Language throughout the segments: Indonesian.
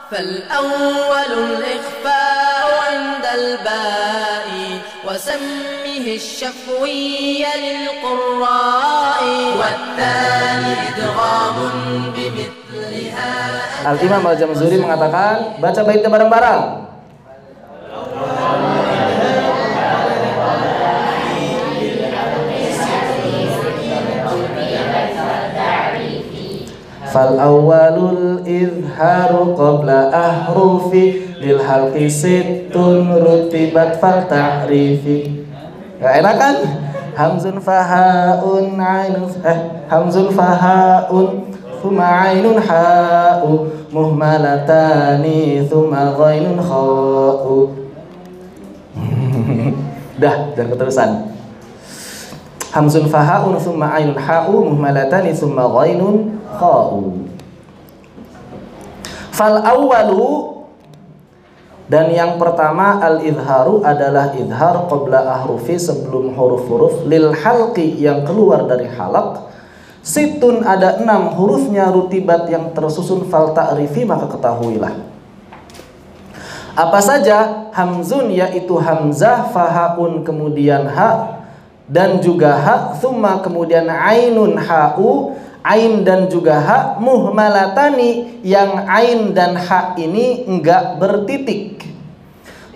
فالأول الإخفاء عند الباء وسمه الشفوي للقراء والثاني إدغام بمثلها. Al-Imam Al-Jamzuri mengatakan, baca baitnya bareng-bareng. Fal awwalul izharu qabla ahrufi lil halqi sittun rutibat fal ta'rifi. Gak enak kan? Hamzun fahaun ainun hamzun fahaun thumma ainun ha'u muhmalatani thumma ghainun kha'u. Dah, dan keterusan. Hamzun fahaun thumma ainun ha'u muhmalatani thumma ghainun kha'u. Fal awwalu, dan yang pertama al-izharu adalah izhar qabla ahrufi, sebelum huruf-huruf, lil halqi yang keluar dari halaq, situn ada 6 hurufnya, rutibat yang tersusun, fal ta'rifi maka ketahuilah. Apa saja? Hamzun yaitu hamzah, fahaun kemudian ha dan juga ha, thumma kemudian ainun ha'u, ain dan juga ha, muhmalatani yang ain dan ha ini enggak bertitik,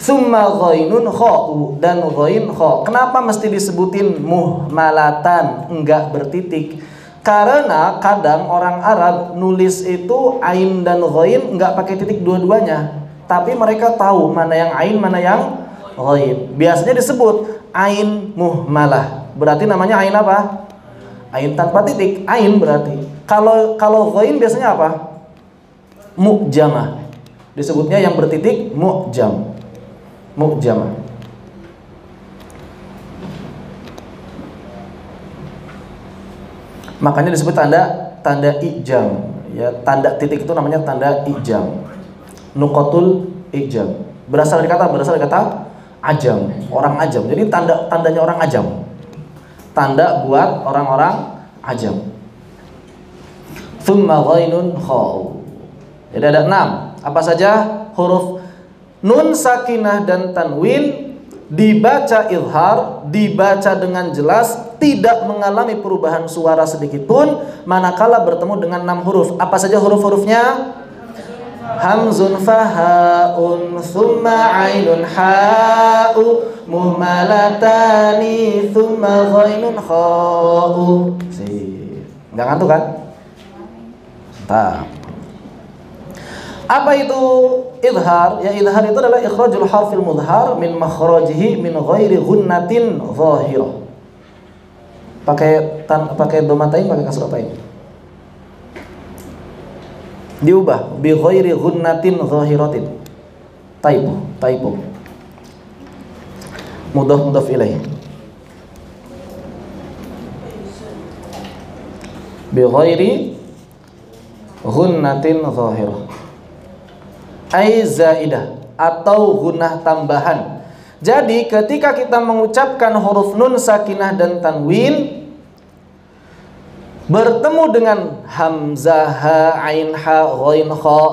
thumma ghainun kha'u dan ghain kha. Kenapa mesti disebutin muhmalatan enggak bertitik? Karena kadang orang Arab nulis itu ain dan ghain enggak pakai titik dua-duanya, tapi mereka tahu mana yang ain mana yang ghain. Biasanya disebut ain muhmalah, berarti namanya ain apa? Ain tanpa titik, ain berarti. Kalau ghain biasanya apa? Mu'jamah. Disebutnya yang bertitik mu'jam. Mu'jamah. Makanya disebut tanda ijam. Ya, tanda titik itu namanya tanda ijam. Nuqatul ijam. Berasal dari kata ajam, orang ajam. Jadi tandanya orang ajam. Tanda buat orang-orang ajam. Thumma ghainun kha'u. Jadi ada 6. Apa saja? Huruf nun sakinah dan tanwin dibaca izhar, dibaca dengan jelas, tidak mengalami perubahan suara sedikit pun manakala bertemu dengan 6 huruf. Apa saja huruf-hurufnya? Hamzun fahaun thumma ainun ha'u muhmalatani thumma ghainun kha'u. Enggak ngantuk kan? Mantap. Apa itu izhar? Ya, izhar itu adalah ikhrajul harfil mudhar min makhrajihi min ghairi ghunnatin zahirah. Pakai domatain, pakai kasratain. Diubah bi ghairi ghunnatin zahiratin. Typo. Mudhaf ilaih. Bi ghairi ghunnatin zahirah. Ai zaidah atau gunnah tambahan. Jadi ketika kita mengucapkan huruf nun sakinah dan tanwin bertemu dengan hamzah, ha, ain, ha, ghain, kha,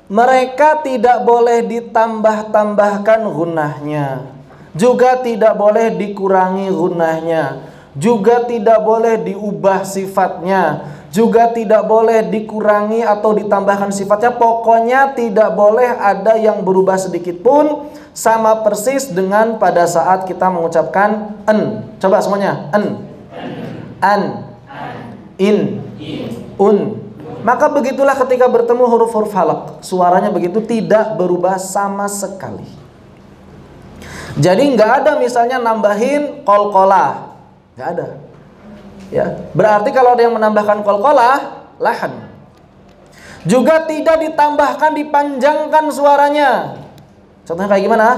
mereka tidak boleh ditambah-tambahkan gunnahnya, juga tidak boleh dikurangi gunnahnya, juga tidak boleh diubah sifatnya, juga tidak boleh dikurangi atau ditambahkan sifatnya. Pokoknya tidak boleh ada yang berubah sedikit pun. Sama persis dengan pada saat kita mengucapkan en. Coba semuanya, en, an, in, un. Maka begitulah ketika bertemu huruf-huruf halaq, suaranya begitu, tidak berubah sama sekali. Jadi nggak ada misalnya nambahin qalqalah, nggak ada. Ya, berarti kalau ada yang menambahkan qalqalah, lahan. Juga tidak ditambahkan, dipanjangkan suaranya. Contohnya kayak gimana?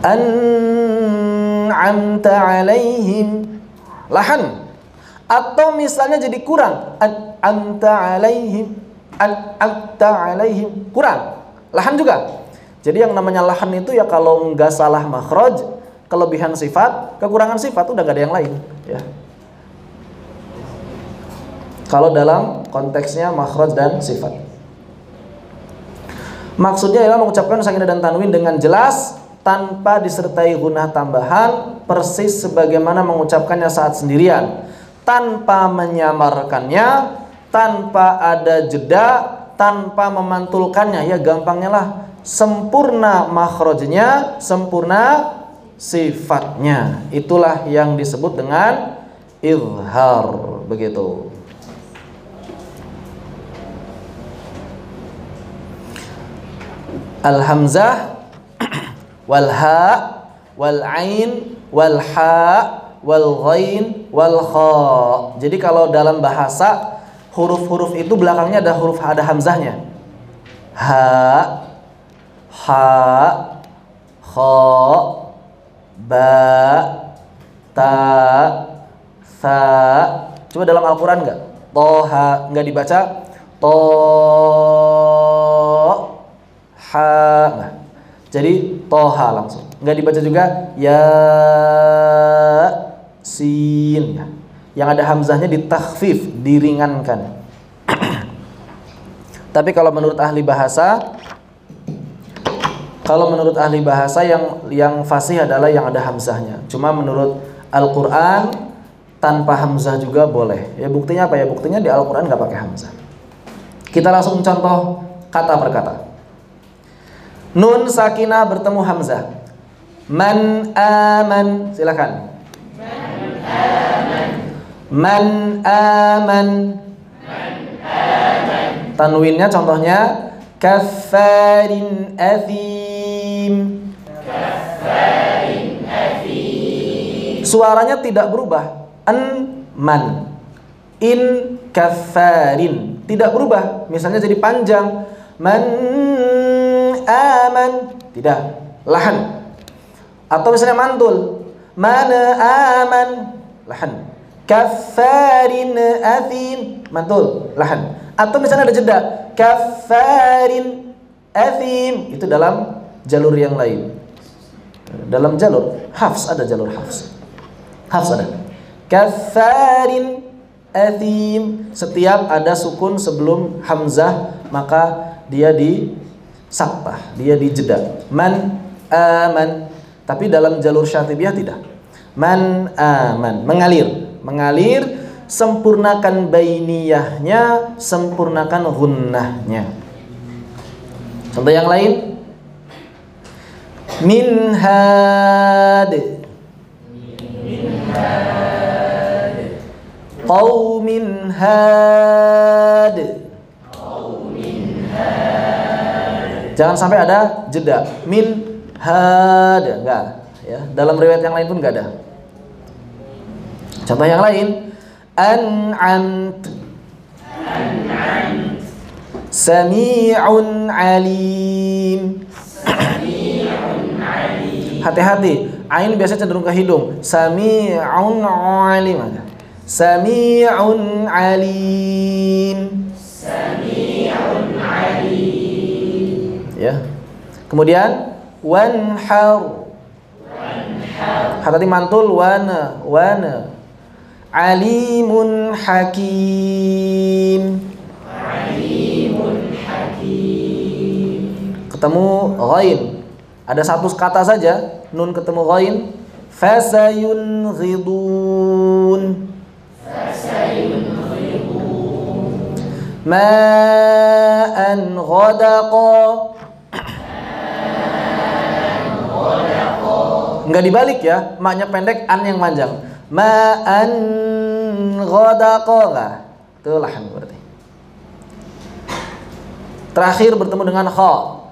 An'amta alaihim, lahan. Atau misalnya jadi kurang, an'amta alaihim, an'amta alaihim, kurang, lahan juga. Jadi yang namanya lahan itu ya kalau nggak salah makhraj, kelebihan sifat, kekurangan sifat, udah gak ada yang lain ya. Kalau dalam konteksnya makhraj dan sifat. Maksudnya ialah mengucapkan sakinah dan tanwin dengan jelas tanpa disertai gunnah tambahan, persis sebagaimana mengucapkannya saat sendirian, tanpa menyamarkannya, tanpa ada jeda, tanpa memantulkannya. Ya gampangnya lah, sempurna makhrajnya, sempurna sifatnya. Itulah yang disebut dengan izhar, begitu. Al-hamzah wal ha wal ain wal ha wal ghain wal kha. Jadi kalau dalam bahasa huruf-huruf itu belakangnya ada hamzahnya. Ha, ha, kha, ba, ta, sa. Coba dalam Al-Quran enggak? Toha, enggak dibaca to, ha, enggak. Jadi toha langsung. Enggak dibaca juga ya, sin ya. Yang ada hamzahnya ditakhfif, diringankan. Tapi kalau menurut ahli bahasa, yang fasih adalah yang ada hamzahnya. Cuma menurut Al-Quran tanpa hamzah juga boleh. Ya buktinya apa ya? Buktinya di Al-Quran nggak pakai hamzah. Kita langsung contoh kata per kata. Nun sakinah bertemu hamzah. Man aman, silakan. Man aman. Tanwinnya contohnya kaffarin athim. Suaranya tidak berubah. An man. In kaffarin tidak berubah. Misalnya jadi panjang. Man aman, tidak, lahan. Atau misalnya mantul. Mana aman, lahan. Kaffarin athim, mantul, lahan. Atau misalnya ada jeda, kaffarin athim, itu dalam jalur yang lain. Dalam jalur hafs ada jalur hafs. Hafs ada. Kaffarin athim, setiap ada sukun sebelum hamzah maka dia di saktah, dia di jeda. Man aman. Tapi dalam jalur syatibiyah tidak. Man aman, mengalir, sempurnakan bainiyahnya, sempurnakan gunnahnya. Contoh yang lain. Min had. Qaumin had. Jangan sampai ada jeda. Min had, enggak ya. Dalam riwayat yang lain pun enggak ada. Contoh yang lain. An'amt. Sami'un alim. Hati-hati, ain biasanya cenderung ke hidung. Sami'un alim. Sami'un alim. Ya. Kemudian wanhar. Hati-hati mantul wana. Alimun hakim. Ketemu ghain. Ada satu kata saja, nun ketemu ghain. Fasayunghidun. Ma'an ghadaqa. Enggak dibalik ya, maknya pendek, an yang panjang. Ma'an ghadaqa, enggak. Itu lahan berarti. Terakhir bertemu dengan kha.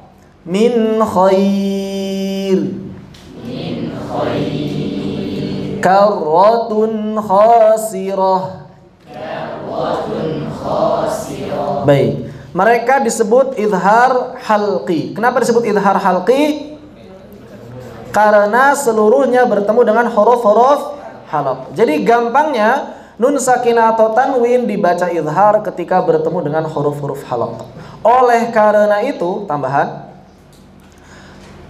Min khair. Karratun khasirah. Baik, mereka disebut izhar halqi. Kenapa disebut izhar halqi? Karena seluruhnya bertemu dengan huruf-huruf halq. Jadi gampangnya nun sakinah atau tanwin dibaca izhar ketika bertemu dengan huruf-huruf halq. Oleh karena itu, tambahan,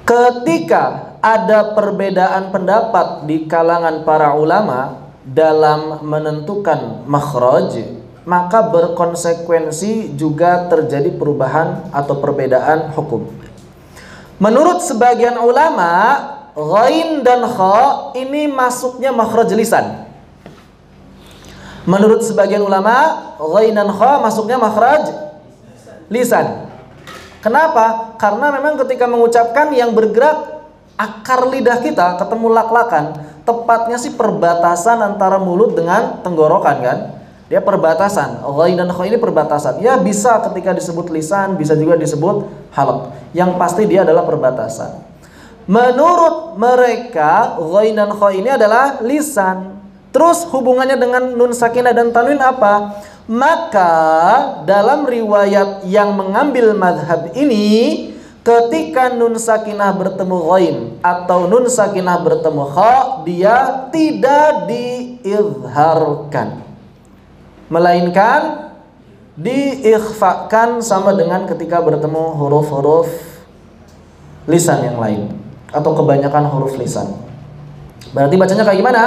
ketika ada perbedaan pendapat di kalangan para ulama dalam menentukan makhraj, maka berkonsekuensi juga terjadi perubahan atau perbedaan hukum. Menurut sebagian ulama, ghain dan kha ini masuknya makhraj lisan. Menurut sebagian ulama, ghain dan kha masuknya makhraj lisan. Kenapa? Karena memang ketika mengucapkan yang bergerak akar lidah kita ketemu lak-lakan, tepatnya sih perbatasan antara mulut dengan tenggorokan kan? Dia perbatasan. Ghain dan kha ini perbatasan. Ya bisa ketika disebut lisan, bisa juga disebut halaq. Yang pasti dia adalah perbatasan. Menurut mereka, ghain dan kha ini adalah lisan. Terus hubungannya dengan nun sakinah dan tanwin apa? Maka dalam riwayat yang mengambil madhab ini, ketika nun sakinah bertemu ghain atau nun sakinah bertemu kha, dia tidak diizharkan, melainkan diikhfakan sama dengan ketika bertemu huruf-huruf lisan yang lain atau kebanyakan huruf lisan. Berarti bacanya kayak gimana?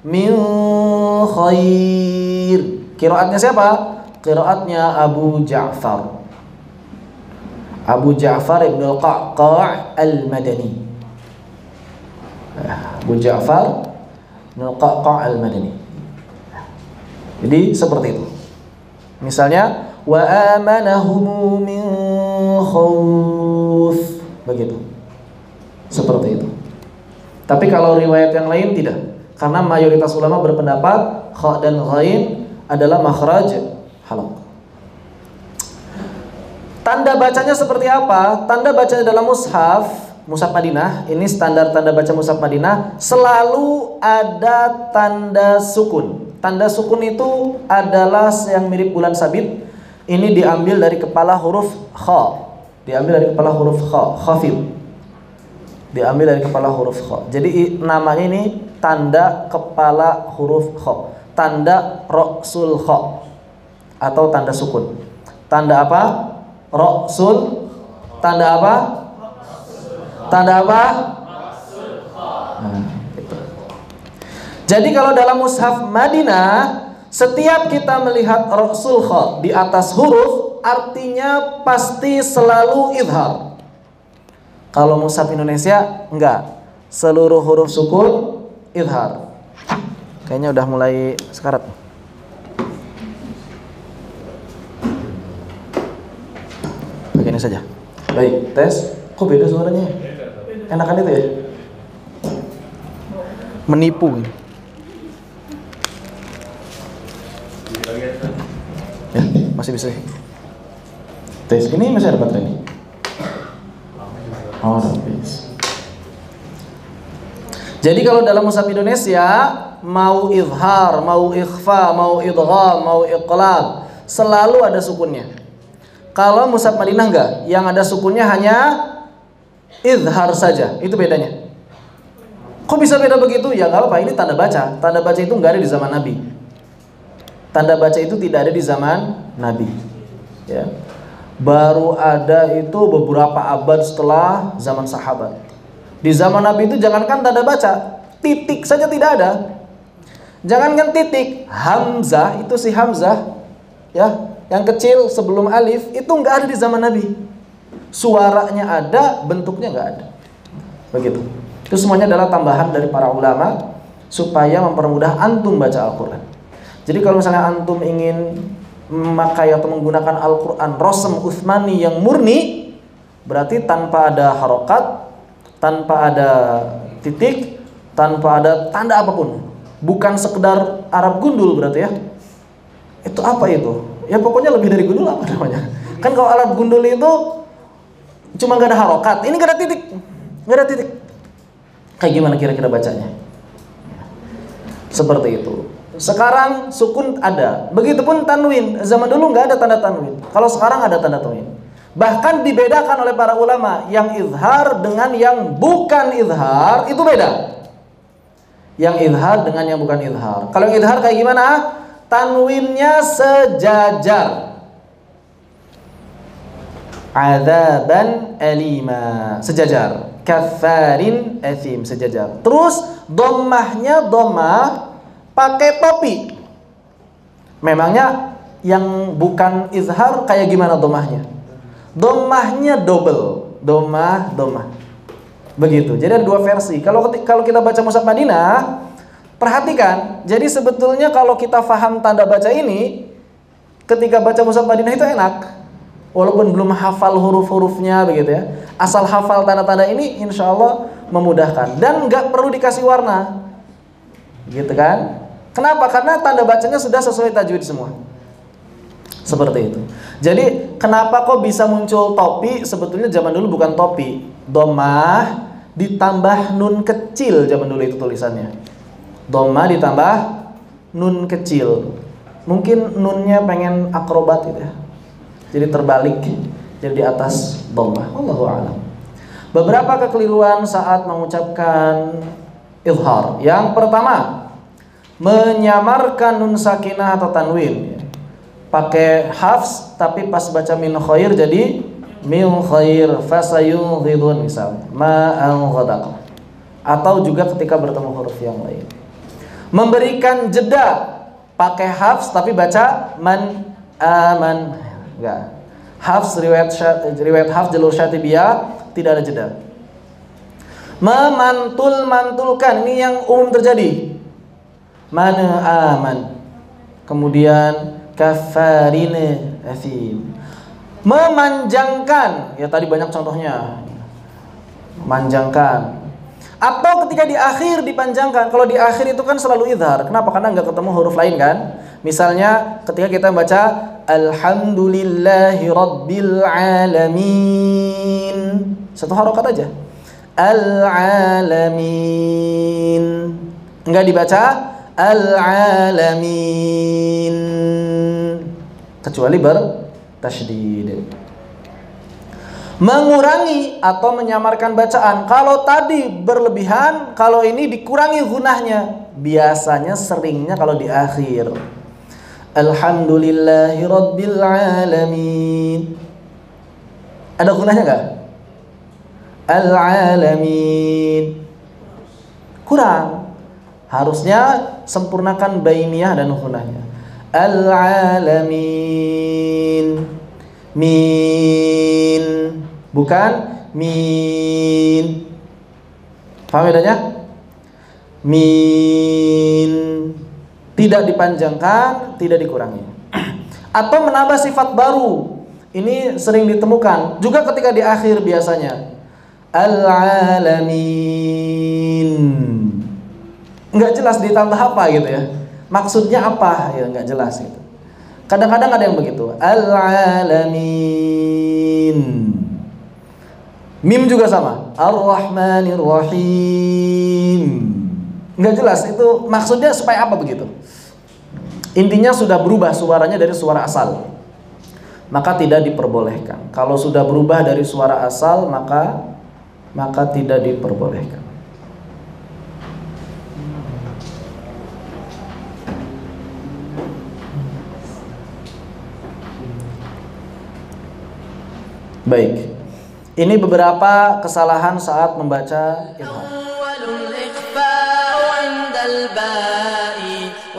Min khair. Qiraatnya siapa? Qiraatnya Abu Ja'far. Abu Ja'far Ibn al-Qa'qa' al-Madani. Abu Ja'far Ibn al-Qa'qa' al-Madani. Jadi seperti itu. Misalnya wa amanahum min khauf. Begitu. Seperti itu. Tapi kalau riwayat yang lain tidak. Karena mayoritas ulama berpendapat kha dan ghain adalah makhraj halaq. Tanda bacanya seperti apa? Tanda bacanya dalam mushaf Madinah, ini standar tanda baca mushaf Madinah, selalu ada tanda sukun. Tanda sukun itu adalah yang mirip bulan sabit. Ini diambil dari kepala huruf kha. Diambil dari kepala huruf kha, khafid. Diambil dari kepala huruf kha. Jadi namanya ini tanda kepala huruf kha. Tanda ra'sul kha atau tanda sukun. Tanda apa? Ra'sul. Tanda apa? Tanda apa? Nah, itu. Jadi kalau dalam mushaf Madinah, setiap kita melihat ra'sul kha di atas huruf, artinya pasti selalu izhar. Kalau mushaf Indonesia enggak, seluruh huruf sukun izhar. Kayaknya udah mulai sekarat. Begini saja. Baik, tes. Kok beda suaranya? Enakan itu ya? Menipu. Ya, masih bisa. Tes. Ini masih ada baterai ini. Oh, habis. Jadi kalau dalam mushaf Indonesia, mau izhar, mau ikhfa, mau idgham, mau iqlab, selalu ada sukunnya. Kalau mushaf Madinah enggak, yang ada sukunnya hanya izhar saja. Itu bedanya. Kok bisa beda begitu? Ya enggak apa-apa, ini tanda baca. Tanda baca itu enggak ada di zaman Nabi. Tanda baca itu tidak ada di zaman Nabi. Ya. Baru ada itu beberapa abad setelah zaman sahabat. Di zaman Nabi itu jangankan tanda baca, titik saja tidak ada. Jangankan titik, hamzah itu si hamzah, ya, yang kecil sebelum alif itu nggak ada di zaman Nabi. Suaranya ada, bentuknya nggak ada. Begitu. Itu semuanya adalah tambahan dari para ulama supaya mempermudah antum baca Al-Quran. Jadi kalau misalnya antum ingin memakai atau menggunakan Al-Quran Rasm Utsmani yang murni, berarti tanpa ada harokat, tanpa ada titik, tanpa ada tanda apapun, bukan sekedar Arab gundul berarti ya. Itu apa itu? Ya pokoknya lebih dari gundul, apa namanya? Kan kalau Arab gundul itu cuma gak ada harokat, ini gak ada titik, gak ada titik. Kayak gimana kira-kira bacanya? Seperti itu. Sekarang sukun ada, begitupun tanwin. Zaman dulu nggak ada tanda tanwin. Kalau sekarang ada tanda tanwin. Bahkan dibedakan oleh para ulama, yang izhar dengan yang bukan izhar itu beda. Yang izhar dengan yang bukan izhar. Kalau yang izhar kayak gimana? Tanwinnya sejajar. Adzaban alima, sejajar. Kafarin athim, sejajar. Terus dhammahnya dhammah pakai topi. Memangnya yang bukan izhar kayak gimana domahnya? Domahnya double, domah. Begitu. Jadi ada dua versi. Kalau kita baca Mushaf Madinah, perhatikan. Jadi sebetulnya kalau kita faham tanda baca ini, ketika baca Mushaf Madinah itu enak. Walaupun belum hafal huruf-hurufnya begitu ya. Asal hafal tanda-tanda ini insya Allah memudahkan. Dan nggak perlu dikasih warna. Gitu kan? Kenapa? Karena tanda bacanya sudah sesuai tajwid semua. Seperti itu. Jadi kenapa kok bisa muncul topi? Sebetulnya zaman dulu bukan topi, domah ditambah nun kecil. Zaman dulu itu tulisannya. Domah ditambah nun kecil. Mungkin nunnya pengen akrobat gitu ya. Jadi terbalik, jadi di atas domah. Wallahu a'lam. Beberapa kekeliruan saat mengucapkan izhar. Yang pertama, menyamarkan nun sakinah atau tanwin. Pakai hafs tapi pas baca min khair jadi min khair fasayughidun misalnya ma'an ghadaq. Atau juga ketika bertemu huruf yang lain. Memberikan jeda pakai hafs tapi baca man aman. Enggak. Hafs riwayat hafs jalur syatibiyah tidak ada jeda. Mantulkan ini yang umum terjadi. Man aman. Kemudian kafarine athim. Memanjangkan, ya tadi banyak contohnya. Memanjangkan. Atau ketika di akhir dipanjangkan. Kalau di akhir itu kan selalu izhar. Kenapa? Karena nggak ketemu huruf lain kan. Misalnya ketika kita baca alhamdulillahi rabbil alamin, satu harokat aja. Al-alamin. Enggak dibaca al-alamin kecuali bertasydid. Mengurangi atau menyamarkan bacaan. Kalau tadi berlebihan, kalau ini dikurangi gunahnya. Biasanya seringnya kalau di akhir. Alhamdulillahi rabbil alamin. Ada gunahnya enggak? Al-alamin. Kurang. Harusnya sempurnakan bainiyah dan gunahnya. Al-alamin. Min. Bukan min. Paham bedanya? Min. Tidak dipanjangkan, tidak dikurangi. Atau menambah sifat baru. Ini sering ditemukan. Juga ketika di akhir biasanya. Al-alamin. Nggak jelas ditambah apa gitu ya. Maksudnya apa? Ya nggak jelas gitu. Kadang-kadang ada yang begitu. Al-alamin. Mim juga sama. Ar-Rahmanir Rahim. Nggak jelas itu maksudnya supaya apa begitu. Intinya sudah berubah suaranya dari suara asal, maka tidak diperbolehkan. Kalau sudah berubah dari suara asal maka tidak diperbolehkan. Baik. Ini beberapa kesalahan saat membaca izhar.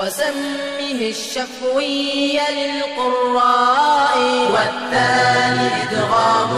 وسمه الشفوي للقراء والثاني إدغام